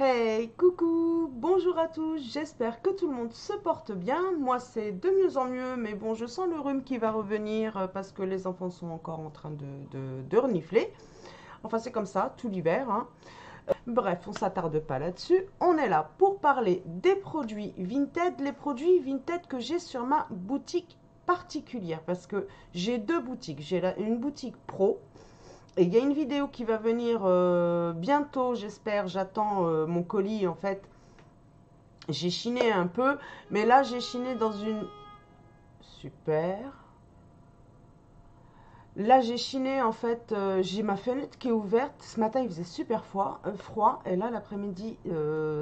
Hey, coucou, bonjour à tous, j'espère que tout le monde se porte bien. Moi, c'est de mieux en mieux, mais bon, je sens le rhume qui va revenir parce que les enfants sont encore en train de renifler. Enfin, c'est comme ça, tout l'hiver, hein. Bref, on s'attarde pas là-dessus. On est là pour parler des produits Vinted, les produits Vinted que j'ai sur ma boutique particulière parce que j'ai deux boutiques. J'ai une boutique pro. Et il y a une vidéo qui va venir bientôt, j'espère. J'attends mon colis en fait. J'ai chiné un peu, mais là j'ai chiné dans une... Super. Là j'ai chiné en fait, j'ai ma fenêtre qui est ouverte. Ce matin il faisait super froid et là l'après-midi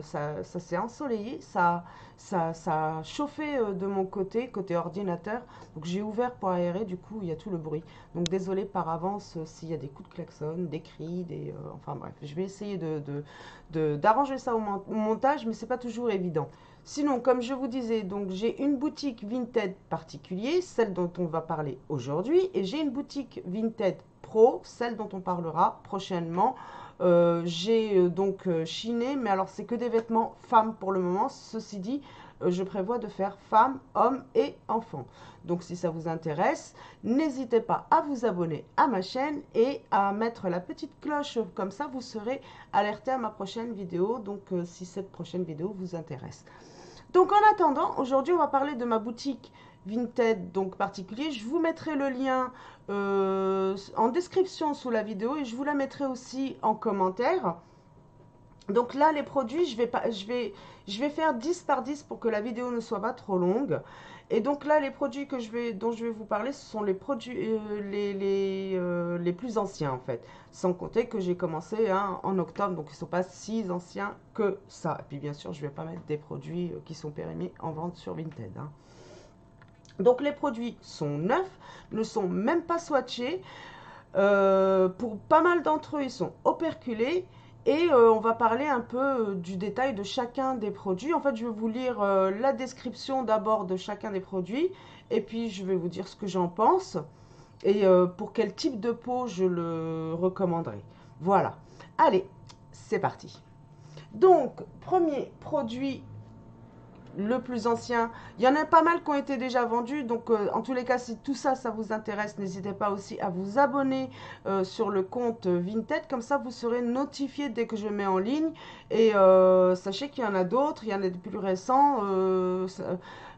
ça s'est ensoleillé, ça a chauffé de mon côté ordinateur. Donc j'ai ouvert pour aérer, du coup il y a tout le bruit. Donc désolé par avance s'il y a des coups de klaxon, des cris, enfin bref, je vais essayer d'arranger ça au montage, mais c'est pas toujours évident. Sinon, comme je vous disais, donc j'ai une boutique Vinted particulier, celle dont on va parler aujourd'hui, et j'ai une boutique Vinted Pro, celle dont on parlera prochainement. J'ai donc chiné, mais alors c'est que des vêtements femmes pour le moment. Ceci dit, je prévois de faire femmes, hommes et enfants. Donc si ça vous intéresse, n'hésitez pas à vous abonner à ma chaîne et à mettre la petite cloche, comme ça vous serez alerté à ma prochaine vidéo, donc si cette prochaine vidéo vous intéresse. Donc en attendant, aujourd'hui on va parler de ma boutique Vinted, donc particulier. Je vous mettrai le lien en description sous la vidéo et je vous la mettrai aussi en commentaire. Donc là les produits, je vais faire 10 par 10 pour que la vidéo ne soit pas trop longue. Et donc là les produits dont je vais vous parler, ce sont les produits les plus anciens en fait. Sans compter que j'ai commencé hein, en octobre, donc ils ne sont pas si anciens que ça. Et puis bien sûr je ne vais pas mettre des produits qui sont périmés en vente sur Vinted. Hein. Donc les produits sont neufs, ne sont même pas swatchés. Pour pas mal d'entre eux, ils sont operculés. Et on va parler un peu du détail de chacun des produits. En fait, je vais vous lire la description d'abord de chacun des produits. Et puis, je vais vous dire ce que j'en pense. Et pour quel type de peau je le recommanderais. Voilà. Allez, c'est parti. Donc, premier produit le plus ancien. Il y en a pas mal qui ont été déjà vendus. Donc, en tous les cas, si tout ça, ça vous intéresse, n'hésitez pas aussi à vous abonner sur le compte Vinted. Comme ça, vous serez notifié dès que je mets en ligne. Et sachez qu'il y en a d'autres. Il y en a des plus récents.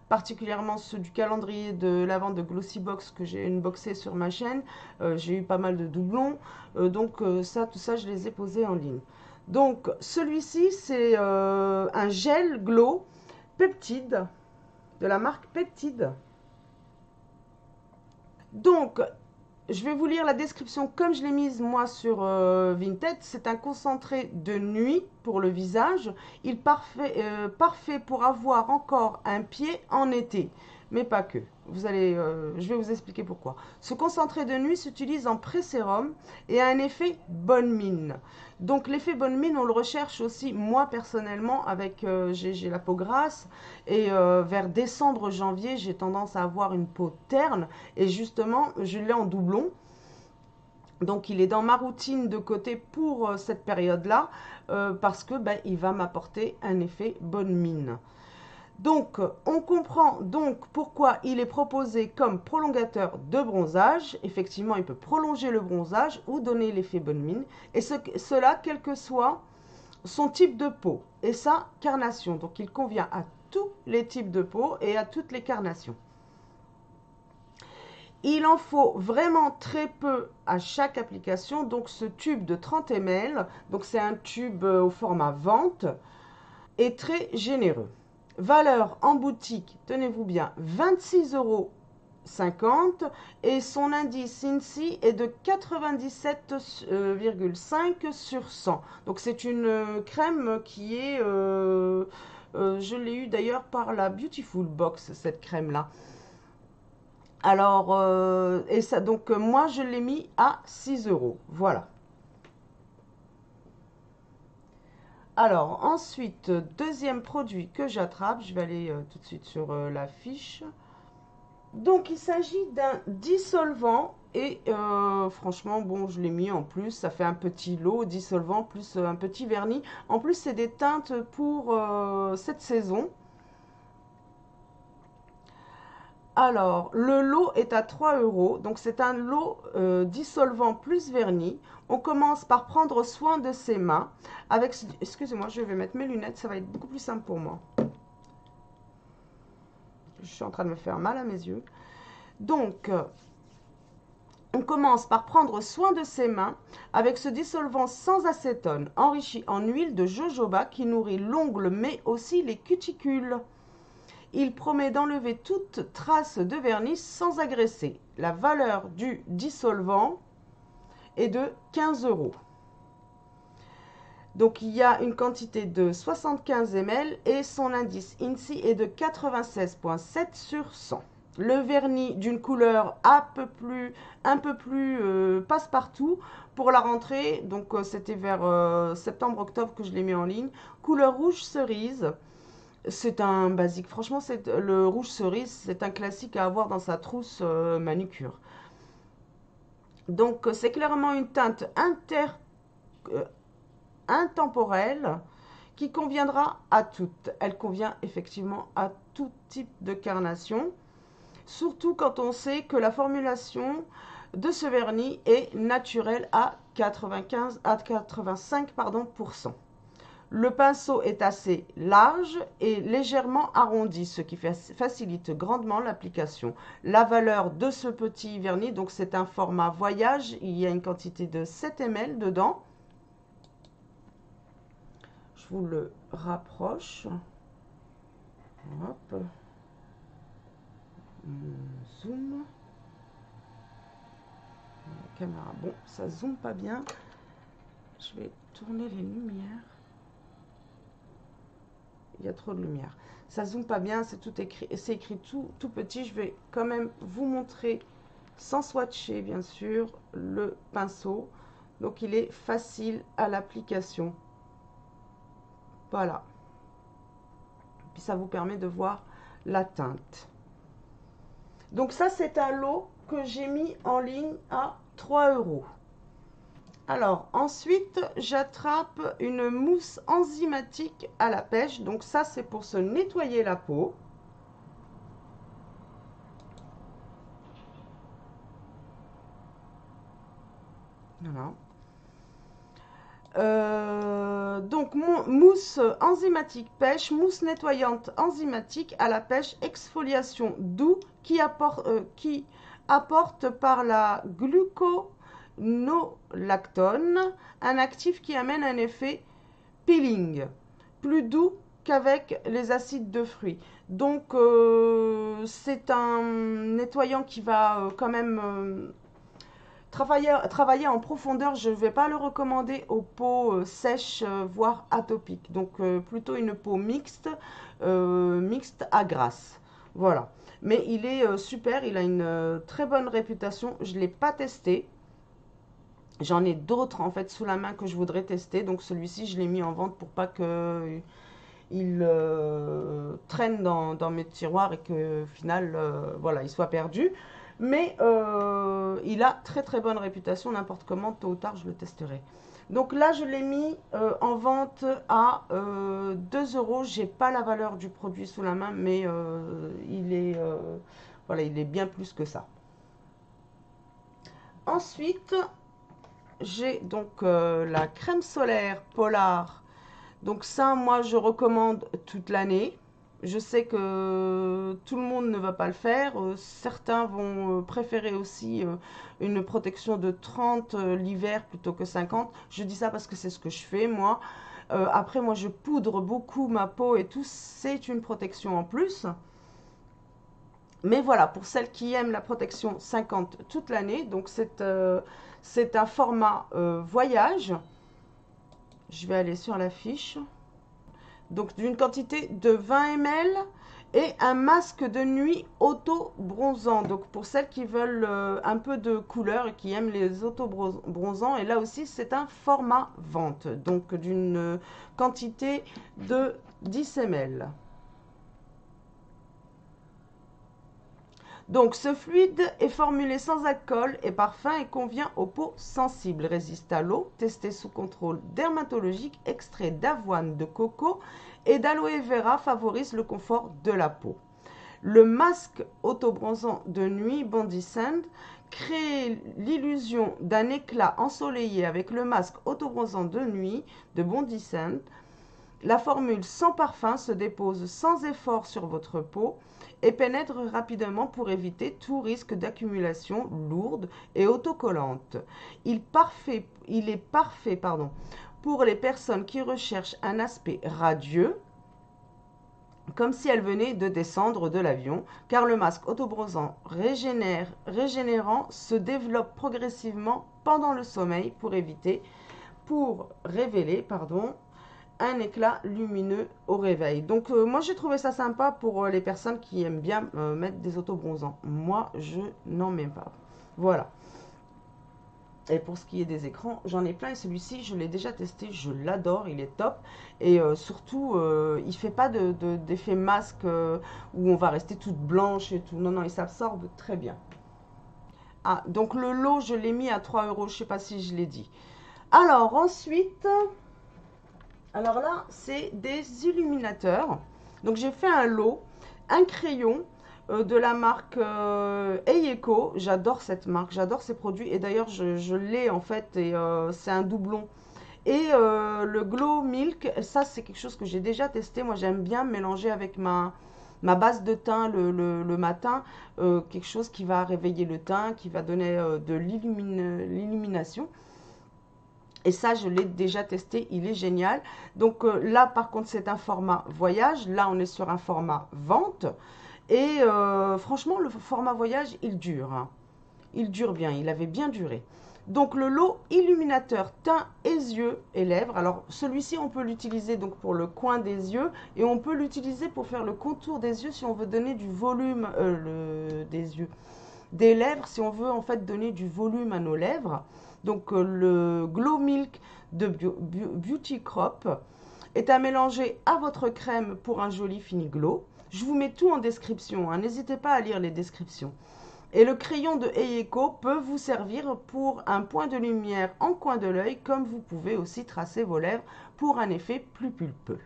Particulièrement ceux du calendrier de la vente de Glossybox que j'ai unboxé sur ma chaîne. J'ai eu pas mal de doublons. Donc, tout ça, je les ai posés en ligne. Donc, celui-ci, c'est un gel glow Peptide, de la marque Peptide. Donc, je vais vous lire la description comme je l'ai mise moi sur Vinted. C'est un concentré de nuit pour le visage. Il parfait pour avoir encore un pied en été, mais pas que. Je vais vous expliquer pourquoi. Ce concentré de nuit s'utilise en pré-sérum et a un effet bonne mine. Donc l'effet bonne mine, on le recherche aussi moi personnellement avec j'ai la peau grasse et vers décembre janvier j'ai tendance à avoir une peau terne et justement je l'ai en doublon. Donc il est dans ma routine de côté pour cette période-là parce que il va m'apporter un effet bonne mine. Donc, on comprend donc pourquoi il est proposé comme prolongateur de bronzage. Effectivement, il peut prolonger le bronzage ou donner l'effet bonne mine. Et cela, quel que soit son type de peau. Et sa carnation. Donc, il convient à tous les types de peau et à toutes les carnations. Il en faut vraiment très peu à chaque application. Donc, ce tube de 30 ml, donc c'est un tube au format vente, est très généreux. Valeur en boutique, tenez-vous bien, 26,50 € et son indice INSEE est de 97,5 sur 100. Donc c'est une crème qui est, je l'ai eu d'ailleurs par la Beautiful Box, cette crème-là. Alors, et ça, donc moi je l'ai mis à 6 €. Voilà. Alors, ensuite, deuxième produit que j'attrape, je vais aller tout de suite sur la fiche. Donc, il s'agit d'un dissolvant Et franchement, bon, je l'ai mis en plus. Ça fait un petit lot dissolvant plus un petit vernis. En plus, c'est des teintes pour cette saison. Alors, le lot est à 3 euros. Donc, c'est un lot dissolvant plus vernis. On commence par prendre soin de ses mains. Avec, excusez-moi, je vais mettre mes lunettes. Ça va être beaucoup plus simple pour moi. Je suis en train de me faire mal à mes yeux. Donc, on commence par prendre soin de ses mains avec ce dissolvant sans acétone, enrichi en huile de jojoba qui nourrit l'ongle mais aussi les cuticules. Il promet d'enlever toute trace de vernis sans agresser. La valeur du dissolvant est de 15 euros. Donc il y a une quantité de 75 ml et son indice INSI est de 96,7 sur 100. Le vernis d'une couleur un peu plus passe-partout pour la rentrée. Donc c'était vers septembre-octobre que je l'ai mis en ligne. Couleur rouge cerise. C'est un basique. Franchement, le rouge cerise, c'est un classique à avoir dans sa trousse manucure. Donc c'est clairement une teinte intemporelle qui conviendra à toutes. Elle convient effectivement à tout type de carnation. Surtout quand on sait que la formulation de ce vernis est naturelle à 95 à 85%. Le pinceau est assez large et légèrement arrondi, ce qui facilite grandement l'application. La valeur de ce petit vernis, donc c'est un format voyage, il y a une quantité de 7 ml dedans. Je vous le rapproche. Hop. Zoom. La caméra, bon, ça zoome pas bien. Je vais tourner les lumières. Il y a trop de lumière. Ça zoome pas bien, c'est tout écrit, c'est écrit tout petit. Je vais quand même vous montrer, sans swatcher bien sûr, le pinceau. Donc il est facile à l'application. Voilà. Puis ça vous permet de voir la teinte. Donc ça, c'est un lot que j'ai mis en ligne à 3 euros. Alors, ensuite, j'attrape une mousse enzymatique à la pêche. Donc ça, c'est pour se nettoyer la peau. Voilà. Donc, mousse enzymatique pêche, mousse nettoyante enzymatique à la pêche, exfoliation doux qui apporte par la gluconolactone un actif qui amène un effet peeling, plus doux qu'avec les acides de fruits. Donc, c'est un nettoyant qui va quand même travailler en profondeur. Je ne vais pas le recommander aux peaux sèches, voire atopiques. Donc, plutôt une peau mixte à grasse. Voilà. Mais il est super, il a une très bonne réputation. Je ne l'ai pas testé. J'en ai d'autres en fait sous la main que je voudrais tester. Donc celui-ci, je l'ai mis en vente pour pas que il traîne dans mes tiroirs et que au final, voilà, il soit perdu. Mais il a très très bonne réputation. N'importe comment, tôt ou tard, je le testerai. Donc là, je l'ai mis en vente à 2 euros. J'ai pas la valeur du produit sous la main, mais voilà, il est bien plus que ça. Ensuite, j'ai donc la crème solaire Polar. Donc ça, moi, je recommande toute l'année. Je sais que tout le monde ne va pas le faire. Certains vont préférer aussi une protection de 30 l'hiver plutôt que 50. Je dis ça parce que c'est ce que je fais, moi. Après, moi, je poudre beaucoup ma peau et tout. C'est une protection en plus. Mais voilà, pour celles qui aiment la protection 50 toute l'année, donc c'est un format voyage. Je vais aller sur la fiche. Donc d'une quantité de 20 ml et un masque de nuit auto-bronzant. Donc pour celles qui veulent un peu de couleur et qui aiment les auto-bronzants. Et là aussi, c'est un format vente. Donc d'une quantité de 10 ml. Donc ce fluide est formulé sans alcool et parfum et convient aux peaux sensibles, résiste à l'eau, testé sous contrôle dermatologique, extrait d'avoine, de coco et d'aloe vera, favorise le confort de la peau. Le masque autobronzant de nuit Bondi Sand crée l'illusion d'un éclat ensoleillé avec le masque autobronzant de nuit de Bondi Sand. La formule sans parfum se dépose sans effort sur votre peau et pénètre rapidement pour éviter tout risque d'accumulation lourde et autocollante. Il est parfait pour les personnes qui recherchent un aspect radieux, comme si elle venait de descendre de l'avion, car le masque autobronzant régénérant se développe progressivement pendant le sommeil pour révéler un éclat lumineux au réveil. Donc moi j'ai trouvé ça sympa pour les personnes qui aiment bien mettre des autobronzants. Moi je n'en mets pas. Voilà. Et pour ce qui est des écrans, j'en ai plein et celui-ci, je l'ai déjà testé, je l'adore, il est top. Et surtout, il ne fait pas d'effet masque où on va rester toute blanche et tout. Non, non, il s'absorbe très bien. Ah, donc le lot, je l'ai mis à 3 euros, je ne sais pas si je l'ai dit. Alors ensuite, alors là, c'est des illuminateurs. Donc j'ai fait un lot, un crayon, de la marque Eiko. J'adore cette marque, j'adore ces produits et d'ailleurs je l'ai en fait et c'est un doublon. Et le Glow Milk, ça c'est quelque chose que j'ai déjà testé. Moi j'aime bien mélanger avec ma base de teint le matin, quelque chose qui va réveiller le teint, qui va donner de l'illumination. Et ça, je l'ai déjà testé, il est génial. Donc là, par contre, c'est un format voyage. Là, on est sur un format vente. Et franchement, le format voyage, il dure. Hein. Il dure bien, il avait bien duré. Donc le lot illuminateur teint et yeux et lèvres. Alors celui-ci, on peut l'utiliser donc pour le coin des yeux et on peut l'utiliser pour faire le contour des yeux si on veut donner du volume des yeux. Des lèvres, si on veut en fait donner du volume à nos lèvres. Donc le Glow Milk de Beauty Crop est à mélanger à votre crème pour un joli fini glow. Je vous mets tout en description, hein. N'hésitez pas à lire les descriptions. Et le crayon de Eiko peut vous servir pour un point de lumière en coin de l'œil, comme vous pouvez aussi tracer vos lèvres pour un effet plus pulpeux.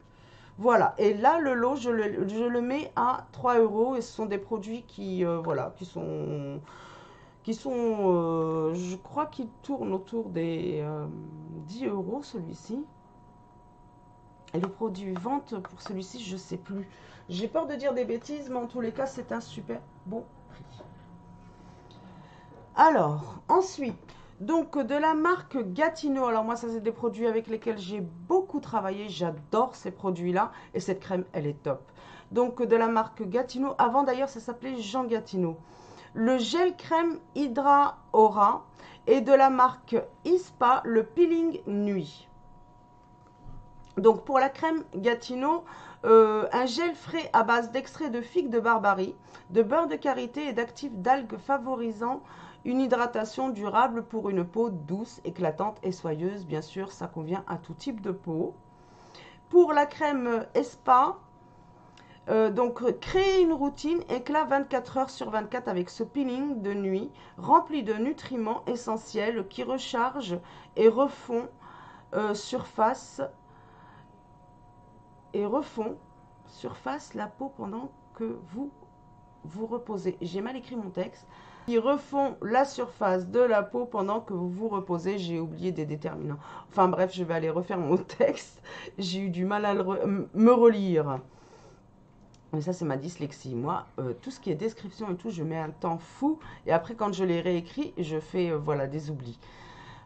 Voilà, et là le lot, je le mets à 3 euros et ce sont des produits qui, voilà, qui sont je crois qu'ils tournent autour des 10 euros celui-ci. Et le produit vente pour celui-ci, je ne sais plus. J'ai peur de dire des bêtises, mais en tous les cas, c'est un super bon prix. Alors, ensuite, donc de la marque Gatineau. Alors moi, ça c'est des produits avec lesquels j'ai beaucoup travaillé. J'adore ces produits-là. Et cette crème, elle est top. Donc de la marque Gatineau. Avant d'ailleurs, ça s'appelait Jean Gatineau. Le gel crème Hydra Aura. Et de la marque Ispa, le peeling nuit. Donc pour la crème Gatineau, un gel frais à base d'extrait de figues de Barbarie, de beurre de karité et d'actifs d'algues favorisant une hydratation durable pour une peau douce, éclatante et soyeuse. Bien sûr, ça convient à tout type de peau. Pour la crème Espa, donc créer une routine éclat 24 heures sur 24 avec ce peeling de nuit rempli de nutriments essentiels qui rechargent et refont surface la peau pendant que vous reposez. J'ai mal écrit mon texte. Qui refont la surface de la peau pendant que vous vous reposez. J'ai oublié des déterminants. Enfin bref, je vais aller refaire mon texte. J'ai eu du mal à me relire. Mais ça, c'est ma dyslexie. Moi, tout ce qui est description et tout, je mets un temps fou. Et après, quand je les réécris, je fais voilà, des oublis.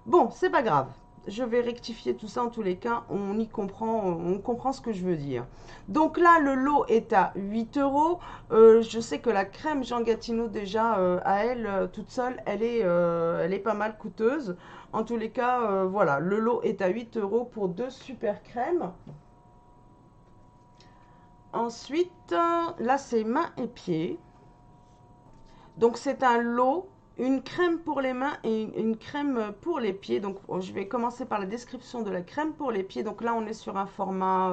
Bon, c'est pas grave. Je vais rectifier tout ça en tous les cas, on comprend ce que je veux dire. Donc là, le lot est à 8 euros. Je sais que la crème Jean Gatineau, déjà, à elle, toute seule, elle est pas mal coûteuse. En tous les cas, voilà, le lot est à 8 euros pour 2 super crèmes. Ensuite, là, c'est mains et pieds. Donc, c'est un lot. Une crème pour les mains et une crème pour les pieds. Donc, je vais commencer par la description de la crème pour les pieds. Donc là, on est sur un format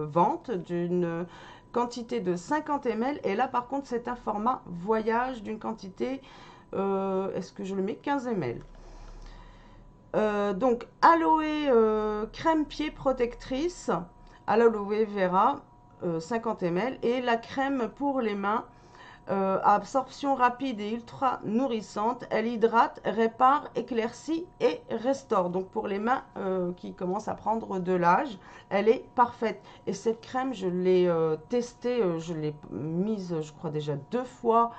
vente d'une quantité de 50 ml. Et là, par contre, c'est un format voyage d'une quantité, est-ce que je le mets 15 ml. Donc, aloe crème pied protectrice à l'aloe vera, 50 ml. Et la crème pour les mains, absorption rapide et ultra nourrissante. Elle hydrate, répare, éclaircit et restaure. Donc pour les mains qui commencent à prendre de l'âge, elle est parfaite. Et cette crème, je l'ai testée, je l'ai mise, je crois déjà 2 fois,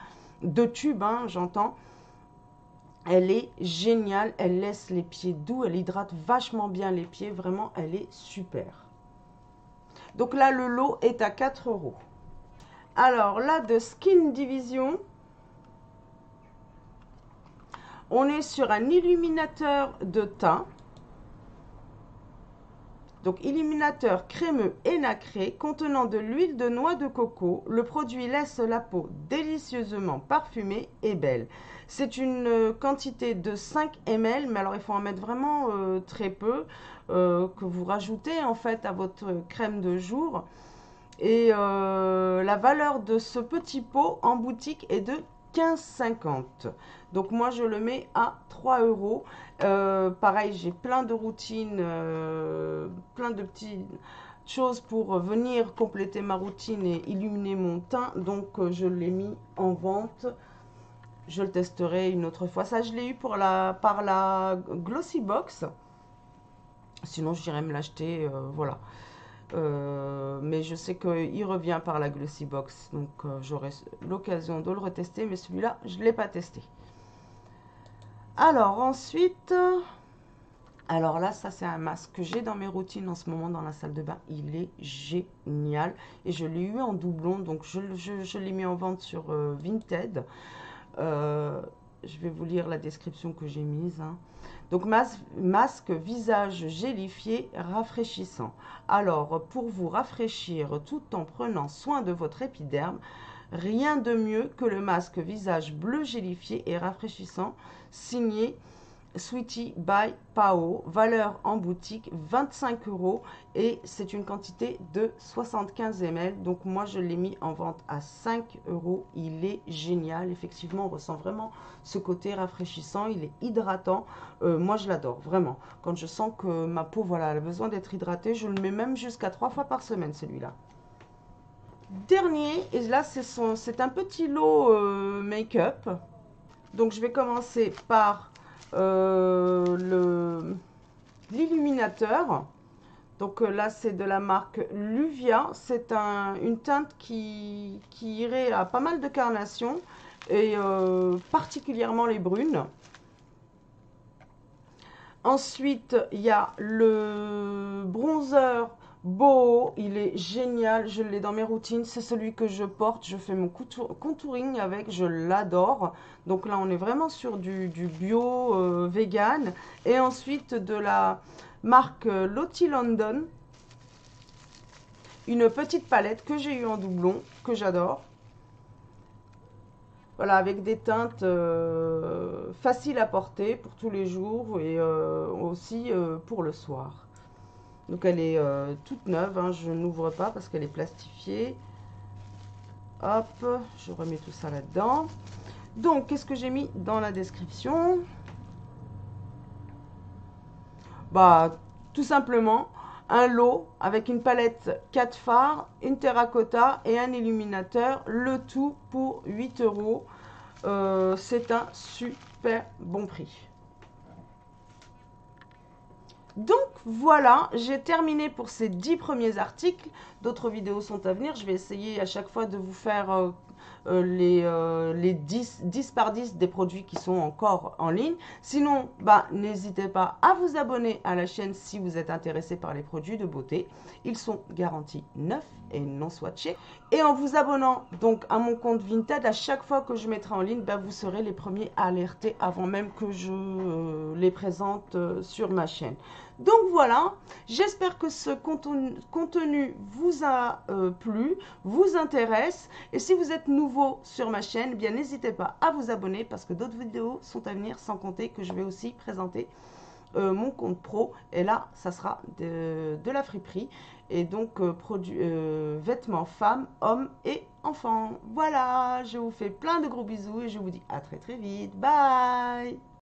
2 tubes, hein, j'entends. Elle est géniale, elle laisse les pieds doux, elle hydrate vachement bien les pieds, vraiment, elle est super. Donc là, le lot est à 4 €. Alors là, de Skin Division, on est sur un illuminateur de teint. Donc, illuminateur crémeux et nacré contenant de l'huile de noix de coco. Le produit laisse la peau délicieusement parfumée et belle. C'est une quantité de 5 ml, mais alors il faut en mettre vraiment très peu, que vous rajoutez en fait à votre crème de jour. Et la valeur de ce petit pot en boutique est de 15,50 €. Donc moi je le mets à 3 €. Pareil, j'ai plein de routines, plein de petites choses pour venir compléter ma routine et illuminer mon teint. Donc je l'ai mis en vente. Je le testerai une autre fois. Ça, je l'ai eu par la Glossy Box. Sinon, j'irai me l'acheter, voilà. Mais je sais qu'il revient par la Glossy Box, donc j'aurai l'occasion de le retester, mais celui-là, je ne l'ai pas testé. Alors ensuite, alors là, ça c'est un masque que j'ai dans mes routines en ce moment dans la salle de bain. Il est génial et je l'ai eu en doublon, donc je l'ai mis en vente sur Vinted. Je vais vous lire la description que j'ai mise, hein. Donc, masque visage gélifié rafraîchissant. Alors, pour vous rafraîchir tout en prenant soin de votre épiderme, rien de mieux que le masque visage bleu gélifié et rafraîchissant signé Sweetie by Pao, valeur en boutique 25 € et c'est une quantité de 75 ml. Donc moi je l'ai mis en vente à 5 €. Il est génial, effectivement on ressent vraiment ce côté rafraîchissant, il est hydratant. Moi je l'adore vraiment. Quand je sens que ma peau voilà, elle a besoin d'être hydratée, je le mets même jusqu'à 3 fois par semaine celui-là. Dernier, et là c'est un petit lot make-up. Donc je vais commencer par l'illuminateur. Donc là c'est de la marque Luvia. C'est une teinte qui irait à pas mal de carnations et particulièrement les brunes. Ensuite il y a le bronzer Boho, il est génial, je l'ai dans mes routines, c'est celui que je porte, je fais mon contouring avec, je l'adore. Donc là on est vraiment sur du bio vegan. Et ensuite de la marque Lottie London, une petite palette que j'ai eu en doublon, que j'adore. Voilà, avec des teintes faciles à porter pour tous les jours et aussi pour le soir. Donc elle est toute neuve, hein, je n'ouvre pas parce qu'elle est plastifiée. Hop, je remets tout ça là-dedans. Donc, qu'est-ce que j'ai mis dans la description? Bah, tout simplement, un lot avec une palette 4 fards, une terracotta et un illuminateur. Le tout pour 8 €. C'est un super bon prix. Donc voilà, j'ai terminé pour ces 10 premiers articles. D'autres vidéos sont à venir. Je vais essayer à chaque fois de vous faire les 10 par 10 des produits qui sont encore en ligne. Sinon, bah, n'hésitez pas à vous abonner à la chaîne si vous êtes intéressé par les produits de beauté. Ils sont garantis neufs et non swatchés. Et en vous abonnant donc à mon compte Vinted, à chaque fois que je mettrai en ligne, bah, vous serez les premiers alertés avant même que je les présente sur ma chaîne. Donc voilà, j'espère que ce contenu vous a plu, vous intéresse. Et si vous êtes nouveau sur ma chaîne, eh bien n'hésitez pas à vous abonner parce que d'autres vidéos sont à venir, sans compter que je vais aussi présenter mon compte pro. Et là, ça sera de la friperie. Et donc, vêtements femmes, hommes et enfants. Voilà, je vous fais plein de gros bisous et je vous dis à très très vite. Bye!